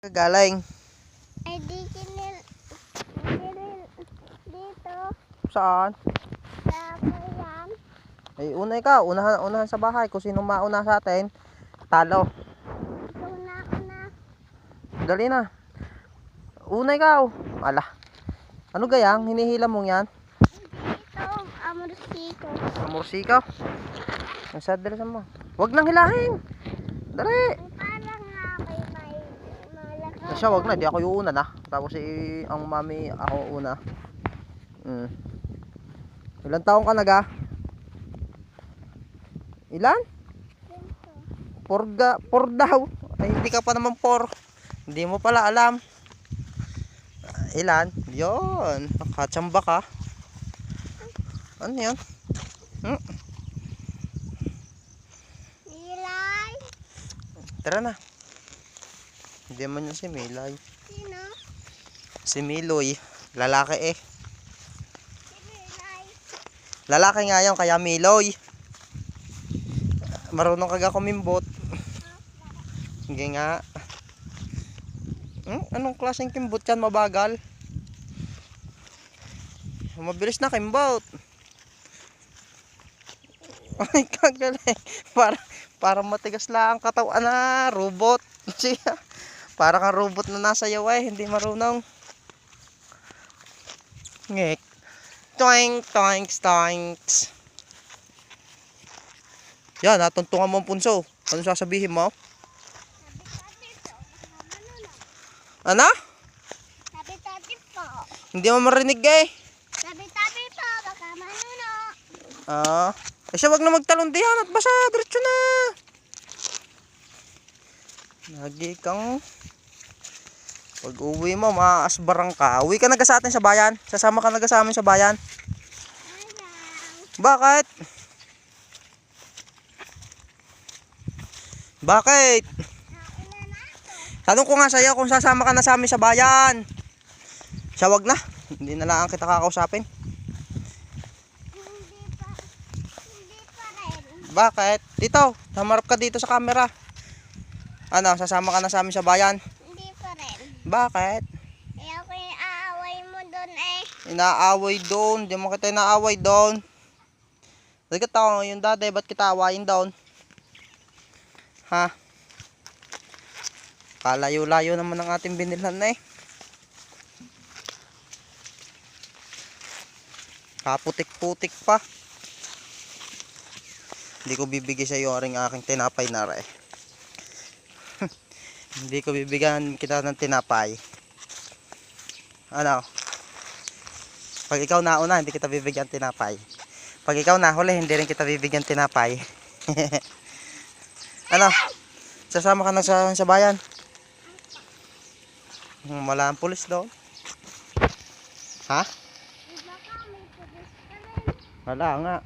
Galing. Ay, dito. Saan? Sa bayan. Ay, una ikaw. Unahan sa bahay. Kung sino mauna sa atin, talo. Una. Dali na. Una ikaw. Ala. Ano gayang? Hinihila mong yan? Dito, amorsito. Amorsika. Nasad, dali sa mo. Huwag nang hilahin. Dali. Parang nga may malaki. Siya, wag na. Di ako yung una na. Tapos ang mami, ako una. Ilan taong ka naga? Ilan? Por daw. Ay, hindi ka pa naman por. Hindi mo pala alam. Ilan? Yun. Nakatsamba ka. Ano yun? Milay. Tara na. Hindi man yun si Milay. Sino? Si Miloy. Lalaki eh. Si Milay. Lalaki nga yun, kaya Miloy. Marunong kaga kumimbot. Sige nga. Anong klaseng kimbot yan? Mabagal. Mabilis na kimbot. Ay, kagaling. Para matigas lang ang katawan na robot. Siya. Para kang robot na nasa yaway, hindi marunong. Ngek. Toink, toinks, toinks. Yan, natuntungan mo ang punso. Ano sasabihin mo? Ano? Tabi-tabi po. Hindi mo marinig eh. Tabi-tabi po, baka manuno. Siya wag na magtalon diyan at basa, diretso na. Lagi kang pag uwi mo, maasbarang ka. Uwi ka na sa atin sa bayan. Sasama ka na sa amin sa bayan. Bakit? Bakit? Tanong ko nga sa'yo kung sasama ka na sa amin sa bayan. Siya wag na. Hindi na lang kita kakausapin. Hindi pa rin. Bakit? Dito, hamarap ka dito sa camera. Ano, sasama ka na sa amin sa bayan? Hindi pa rin. Bakit? Kaya ako yung aaway mo doon eh. Inaaway doon. Di mo kita inaaway doon. Bakit ako yung dati, ba't kita awayin doon? Ha? Kalayo-layo naman ang ating binilhan na eh. Kaputik-putik pa. Hindi ko bibigay sa iyo ang aking tinapay na re. Hindi ko bibigyan kita ng tinapay. Ano? Pag ikaw nauna, hindi kita bibigyan tinapay. Pag ikaw nahuli, hindi rin kita bibigyan tinapay. Ano? Sasama ka na sa bayan? Wala ang pulis doon. Ha? Baka may pulis pa rin. Wala nga.